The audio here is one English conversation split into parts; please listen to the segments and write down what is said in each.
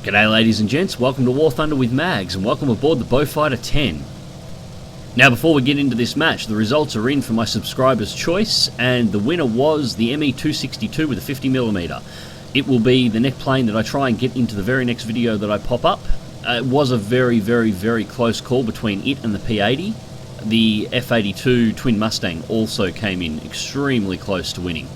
G'day ladies and gents, welcome to War Thunder with Mags and welcome aboard the Beaufighter 10. Now before we get into this match, the results are in for my subscriber's choice and the winner was the ME-262 with a 50mm. It will be the next plane that I try and get into the very next video that I pop up. It was a very close call between it and the P-80. The F-82 Twin Mustang also came in extremely close to winning.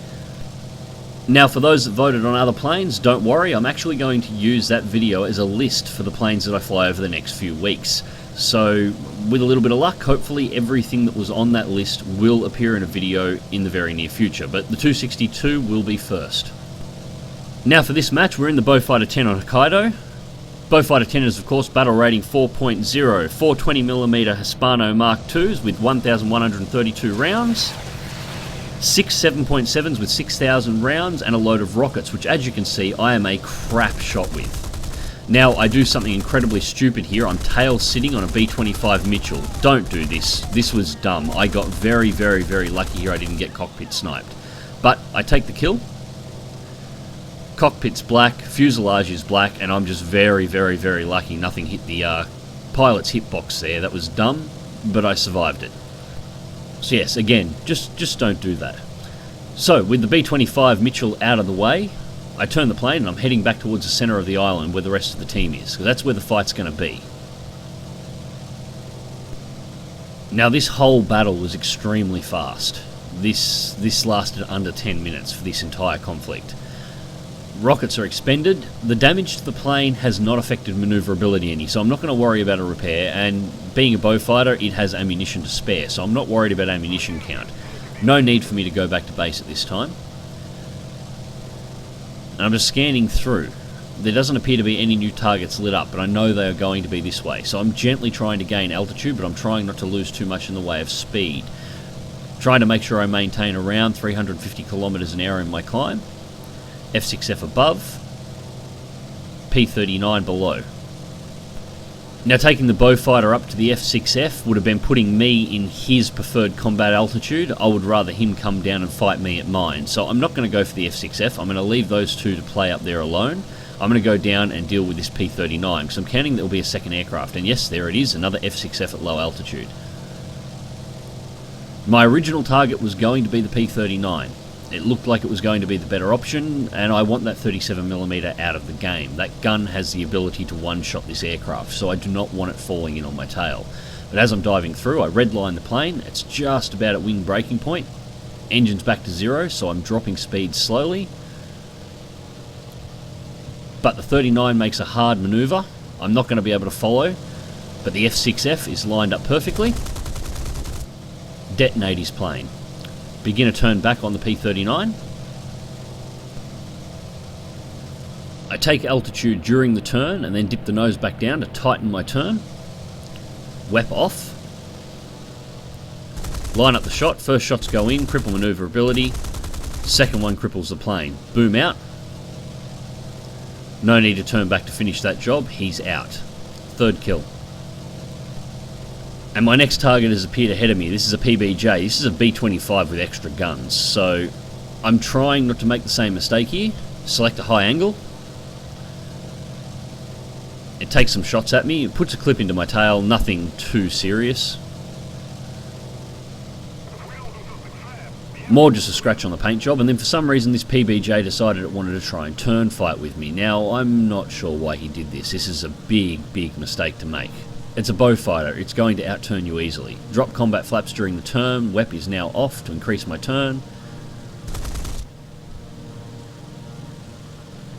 Now for those that voted on other planes, don't worry, I'm actually going to use that video as a list for the planes that I fly over the next few weeks. So with a little bit of luck, hopefully everything that was on that list will appear in a video in the very near future, but the 262 will be first. Now for this match, we're in the Beaufighter 10 on Hokkaido. Beaufighter 10 is of course battle rating 4.0, 420mm Hispano Mark IIs with 1,132 rounds. 6 7.7s with 6,000 rounds and a load of rockets, which as you can see I am a crap shot with. Now I do something incredibly stupid here. I'm tail sitting on a B-25 Mitchell. Don't do this. This was dumb. I got very lucky here I didn't get cockpit sniped. But I take the kill. Cockpit's black, fuselage is black, and I'm just very lucky nothing hit the pilot's hitbox there. That was dumb, but I survived it. So yes, again, just don't do that. So, with the B-25 Mitchell out of the way, I turn the plane and I'm heading back towards the centre of the island where the rest of the team is, because that's where the fight's going to be. Now this whole battle was extremely fast. This lasted under 10 minutes for this entire conflict. Rockets are expended. The damage to the plane has not affected manoeuvrability any, so I'm not going to worry about a repair, and being a Beaufighter, it has ammunition to spare, so I'm not worried about ammunition count. No need for me to go back to base at this time. And I'm just scanning through. There doesn't appear to be any new targets lit up, but I know they are going to be this way, so I'm gently trying to gain altitude, but I'm trying not to lose too much in the way of speed. Trying to make sure I maintain around 350 kilometers an hour in my climb. F6F above, P39 below. Now taking the Beaufighter up to the F6F would have been putting me in his preferred combat altitude. I would rather him come down and fight me at mine. So I'm not going to go for the F6F, I'm going to leave those two to play up there alone. I'm going to go down and deal with this P39, because I'm counting there will be a second aircraft, and yes, there it is, another F6F at low altitude. My original target was going to be the P39. It looked like it was going to be the better option, and I want that 37mm out of the game. That gun has the ability to one-shot this aircraft, so I do not want it falling in on my tail. But as I'm diving through, I redline the plane. It's just about at wing breaking point. Engine's back to zero, so I'm dropping speed slowly. But the 39 makes a hard manoeuvre. I'm not going to be able to follow, but the F6F is lined up perfectly. Detonate his plane. Begin a turn back on the P39. I take altitude during the turn and then dip the nose back down to tighten my turn. WEP off. Line up the shot. First shots go in, cripple manoeuvrability. Second one cripples the plane. Boom out. No need to turn back to finish that job. He's out. Third kill. And my next target has appeared ahead of me. This is a PBJ. This is a B-25 with extra guns. So I'm trying not to make the same mistake here. Select a high angle. It takes some shots at me. It puts a clip into my tail. Nothing too serious. More just a scratch on the paint job. And then for some reason this PBJ decided it wanted to try and turn fight with me. Now I'm not sure why he did this. This is a big mistake to make. It's a Beaufighter, it's going to outturn you easily. Drop combat flaps during the turn, WEP is now off to increase my turn.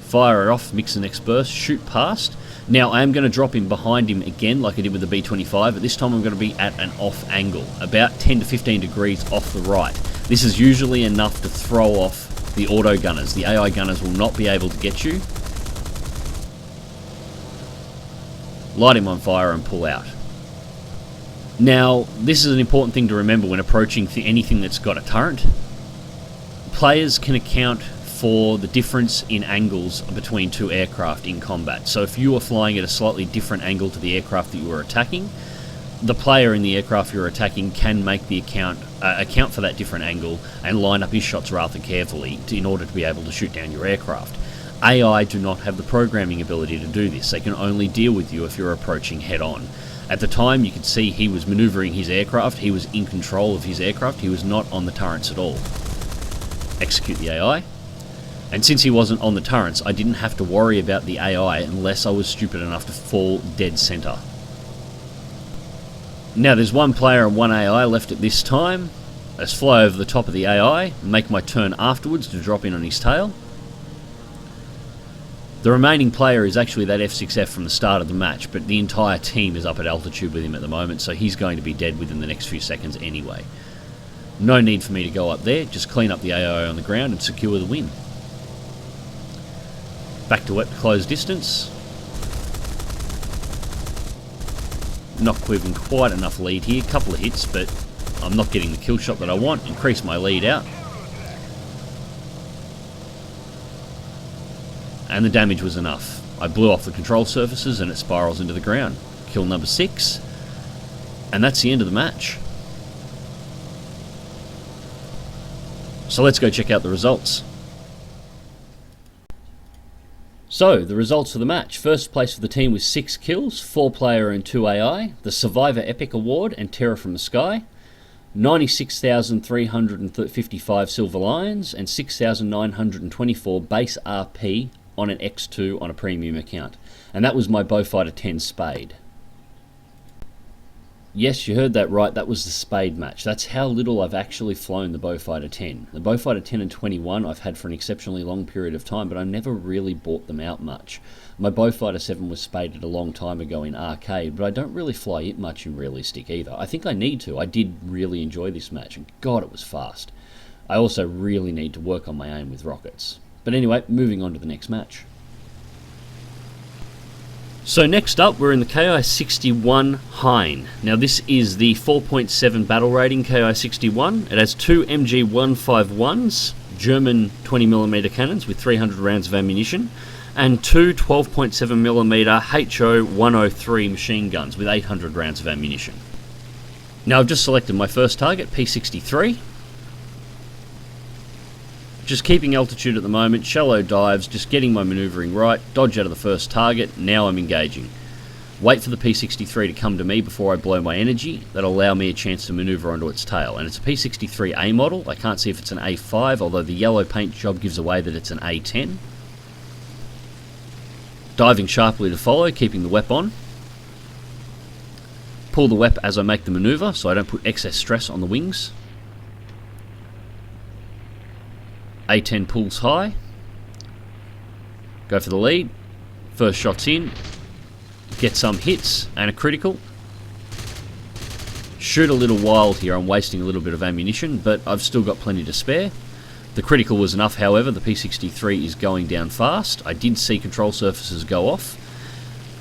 Fire it off, mix the next burst, shoot past. Now I am going to drop in behind him again like I did with the B-25, but this time I'm going to be at an off angle, about 10 to 15 degrees off the right. This is usually enough to throw off the auto gunners. The AI gunners will not be able to get you. Light him on fire and pull out. Now, this is an important thing to remember when approaching anything that's got a turret. Players can account for the difference in angles between two aircraft in combat. So if you are flying at a slightly different angle to the aircraft that you are attacking, the player in the aircraft you're attacking can make the account for that different angle and line up his shots rather carefully in order to be able to shoot down your aircraft. AI do not have the programming ability to do this. They can only deal with you if you're approaching head on. At the time, you could see he was maneuvering his aircraft. He was in control of his aircraft. He was not on the turrets at all. Execute the AI. And since he wasn't on the turrets, I didn't have to worry about the AI unless I was stupid enough to fall dead center. Now there's one player and one AI left at this time. Let's fly over the top of the AI, make my turn afterwards to drop in on his tail. The remaining player is actually that F6F from the start of the match, but the entire team is up at altitude with him at the moment, so he's going to be dead within the next few seconds anyway. No need for me to go up there, just clean up the AI on the ground and secure the win. Back to wet close distance. Not quivering quite enough lead here, couple of hits, but I'm not getting the kill shot that I want. Increase my lead out. And the damage was enough. I blew off the control surfaces and it spirals into the ground. Kill number 6. And that's the end of the match. So let's go check out the results. So, the results of the match. First place for the team with 6 kills, 4 player and 2 AI, the Survivor Epic Award and Terror from the Sky, 96,355 Silver Lions and 6,924 base RP on an X2 on a premium account. And that was my Beaufighter 10 Spade. Yes, you heard that right, that was the Spade match. That's how little I've actually flown the Beaufighter 10. The Beaufighter 10 and 21 I've had for an exceptionally long period of time, but I never really bought them out much. My Beaufighter 7 was spaded a long time ago in arcade, but I don't really fly it much in realistic either. I think I need to. I did really enjoy this match, and God, it was fast. I also really need to work on my aim with rockets. But anyway, moving on to the next match. So next up, we're in the Ki-61-lb Hein. Now this is the 4.7 battle rating Ki-61. It has 2 MG151s, German 20mm cannons with 300 rounds of ammunition, and 2 12.7mm HO-103 machine guns with 800 rounds of ammunition. Now I've just selected my first target, P-63. Just keeping altitude at the moment, shallow dives, just getting my manoeuvring right, dodge out of the first target, now I'm engaging. Wait for the P-63 to come to me before I blow my energy, that'll allow me a chance to manoeuvre onto its tail. And it's a P-63A model, I can't see if it's an A5, although the yellow paint job gives away that it's an A10. Diving sharply to follow, keeping the WEP on. Pull the WEP as I make the manoeuvre, so I don't put excess stress on the wings. A10 pulls high, go for the lead, first shot's in, get some hits and a critical. Shoot a little wild here, I'm wasting a little bit of ammunition, but I've still got plenty to spare. The critical was enough, however, the P-63 is going down fast. I did see control surfaces go off.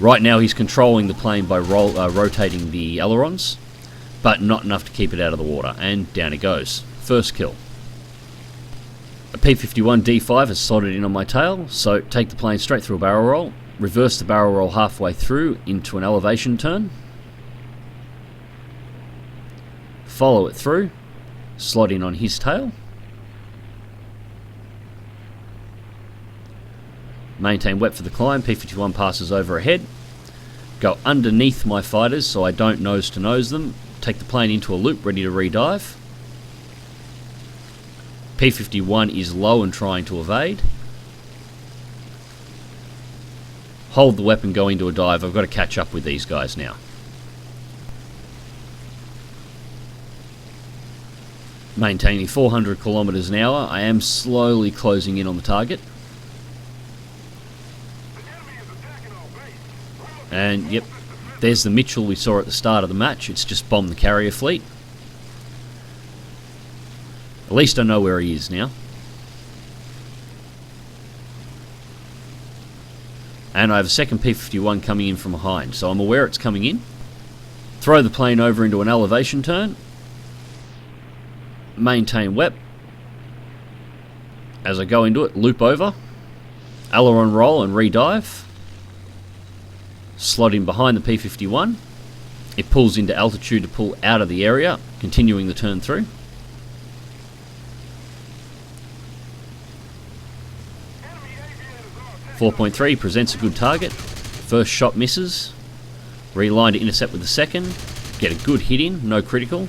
Right now he's controlling the plane by rotating the ailerons, but not enough to keep it out of the water, and down it goes. First kill. A P-51D5 has slotted in on my tail, so take the plane straight through a barrel roll, reverse the barrel roll halfway through into an elevation turn, follow it through, slot in on his tail, maintain WEP for the climb, P-51 passes overhead, go underneath my fighters so I don't nose to nose them, take the plane into a loop ready to redive. P-51 is low and trying to evade. Hold the weapon, go into a dive. I've got to catch up with these guys now. Maintaining 400 kilometers an hour. I am slowly closing in on the target. And yep, there's the Mitchell we saw at the start of the match. It's just bombed the carrier fleet. At least I know where he is now. And I have a second P-51 coming in from behind, so I'm aware it's coming in. Throw the plane over into an elevation turn. Maintain WEP. As I go into it, loop over. Aileron roll and redive. Slot in behind the P-51. It pulls into altitude to pull out of the area, continuing the turn through. 4.3 presents a good target. First shot misses. Reline to intercept with the second. Get a good hit in, no critical.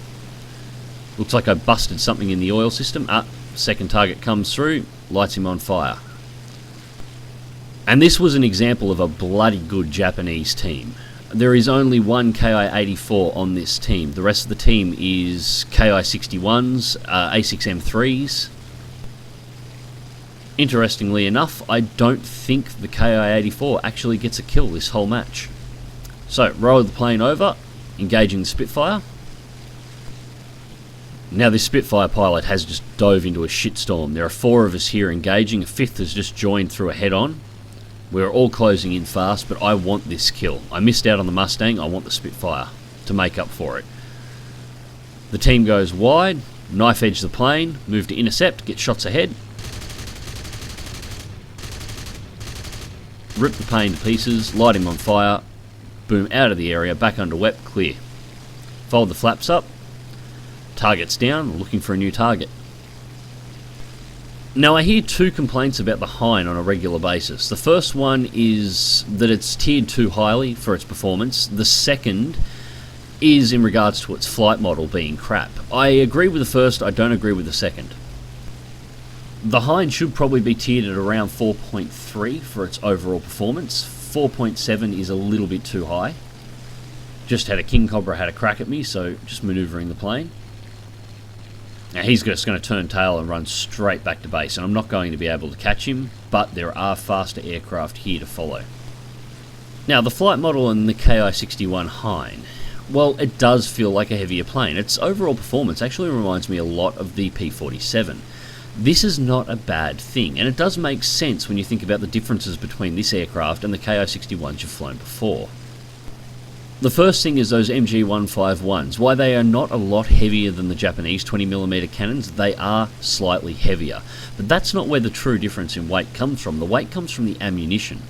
Looks like I busted something in the oil system. Second target comes through, lights him on fire. And this was an example of a bloody good Japanese team. There is only one Ki-84 on this team. The rest of the team is Ki-61s, A6M3s. Interestingly enough, I don't think the Ki-84 actually gets a kill this whole match. So, roll the plane over, engaging the Spitfire. Now this Spitfire pilot has just dove into a shitstorm. There are 4 of us here engaging, a 5th has just joined through a head-on. We're all closing in fast, but I want this kill. I missed out on the Mustang, I want the Spitfire to make up for it. The team goes wide, knife edge the plane, move to intercept, get shots ahead. Rip the plane to pieces, light him on fire, boom, out of the area, back under wet, clear. Fold the flaps up, target's down, looking for a new target. Now I hear 2 complaints about the Hein on a regular basis. The first one is that it's tiered too highly for its performance. The second is in regards to its flight model being crap. I agree with the first, I don't agree with the second. The Hein should probably be tiered at around 4.3 for its overall performance. 4.7 is a little bit too high. Just had a King Cobra had a crack at me, so just manoeuvring the plane. Now he's just going to turn tail and run straight back to base, and I'm not going to be able to catch him, but there are faster aircraft here to follow. Now the flight model in the Ki-61 Hein, well, it does feel like a heavier plane. Its overall performance actually reminds me a lot of the P-47. This is not a bad thing, and it does make sense when you think about the differences between this aircraft and the Ki-61s you've flown before. The first thing is those MG151s. While they are not a lot heavier than the Japanese 20mm cannons, they are slightly heavier. But that's not where the true difference in weight comes from. The weight comes from the ammunition.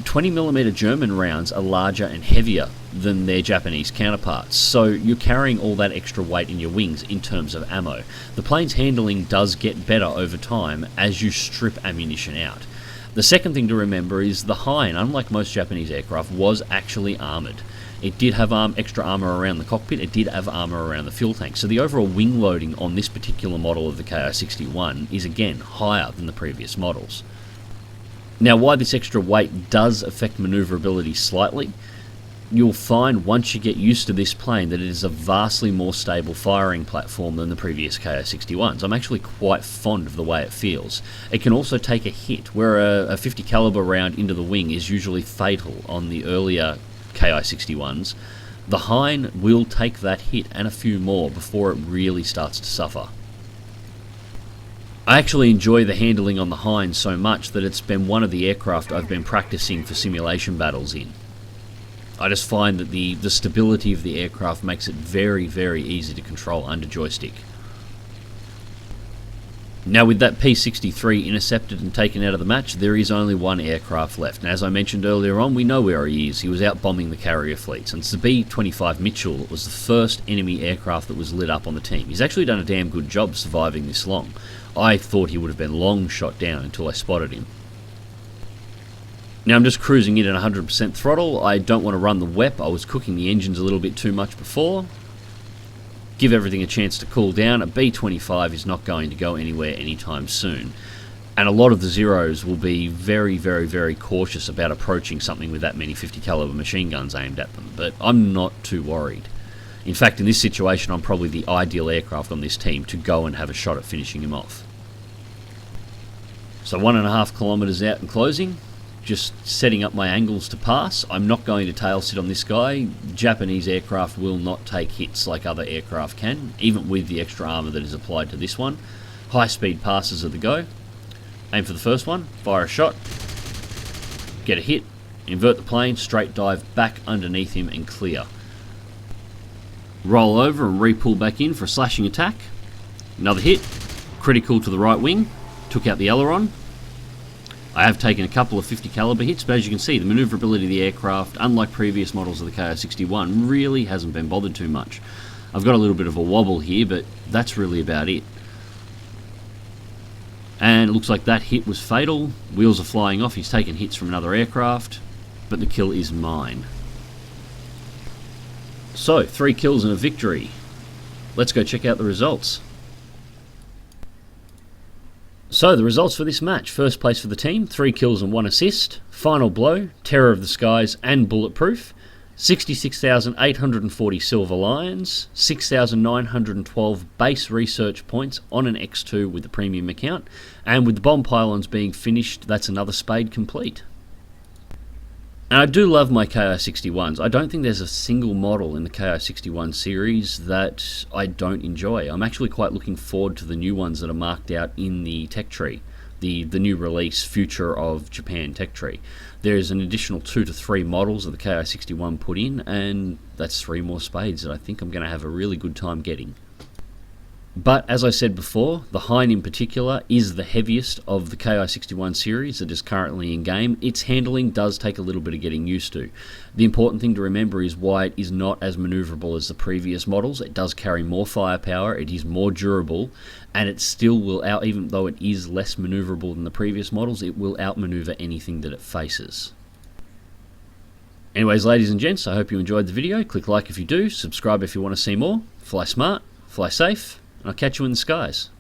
20mm German rounds are larger and heavier than their Japanese counterparts, so you're carrying all that extra weight in your wings in terms of ammo. The plane's handling does get better over time as you strip ammunition out. The second thing to remember is the Hein, unlike most Japanese aircraft, was actually armoured. It did have extra armour around the cockpit, it did have armour around the fuel tank, so the overall wing loading on this particular model of the Ki-61 is again higher than the previous models. Now why this extra weight does affect manoeuvrability slightly, you'll find once you get used to this plane that it is a vastly more stable firing platform than the previous Ki-61s. I'm actually quite fond of the way it feels. It can also take a hit, where a 50 caliber round into the wing is usually fatal on the earlier Ki-61s. The Hein will take that hit and a few more before it really starts to suffer. I actually enjoy the handling on the Hein so much that it's been one of the aircraft I've been practicing for simulation battles in. I just find that the stability of the aircraft makes it very, very easy to control under joystick. Now with that P-63 intercepted and taken out of the match, there is only one aircraft left. And as I mentioned earlier on, we know where he is. He was out bombing the carrier fleets. And it's the B-25 Mitchell that was the first enemy aircraft that was lit up on the team. He's actually done a damn good job surviving this long. I thought he would have been long shot down until I spotted him. Now I'm just cruising in at 100% throttle. I don't want to run the WEP. I was cooking the engines a little bit too much before. Give everything a chance to cool down. A B-25 is not going to go anywhere anytime soon. And a lot of the Zeros will be very, very, very cautious about approaching something with that many 50 caliber machine guns aimed at them. But I'm not too worried. In fact, in this situation, I'm probably the ideal aircraft on this team to go and have a shot at finishing him off. So 1.5 kilometers out and closing. Just setting up my angles to pass. I'm not going to tail sit on this guy. Japanese aircraft will not take hits like other aircraft can, even with the extra armour that is applied to this one. High speed passes are the go. Aim for the first one, fire a shot, get a hit, invert the plane, straight dive back underneath him and clear. Roll over and re-pull back in for a slashing attack. Another hit, critical to the right wing, took out the aileron. I have taken a couple of 50 caliber hits, but as you can see, the manoeuvrability of the aircraft, unlike previous models of the Ki-61, really hasn't been bothered too much. I've got a little bit of a wobble here, but that's really about it. And it looks like that hit was fatal. Wheels are flying off. He's taken hits from another aircraft, but the kill is mine. So, 3 kills and a victory. Let's go check out the results. So, the results for this match. First place for the team, 3 kills and 1 assist. Final blow, Terror of the Skies and Bulletproof. 66,840 Silver Lions, 6,912 base research points on an X2 with the premium account, and with the bomb pylons being finished, that's another spade complete. And I do love my Ki-61s. I don't think there's a single model in the Ki-61 series that I don't enjoy. I'm actually quite looking forward to the new ones that are marked out in the tech tree, the new release Future of Japan tech tree. There's an additional 2 to 3 models of the Ki-61 put in, and that's 3 more spades that I think I'm going to have a really good time getting. But as I said before, the Hein in particular is the heaviest of the Ki-61 series that is currently in game. Its handling does take a little bit of getting used to. The important thing to remember is why it is not as manoeuvrable as the previous models. It does carry more firepower, it is more durable, and it still will even though it is less manoeuvrable than the previous models, it will outmaneuver anything that it faces. Anyways, ladies and gents, I hope you enjoyed the video. Click like if you do, subscribe if you want to see more. Fly smart, fly safe, and I'll catch you in the skies.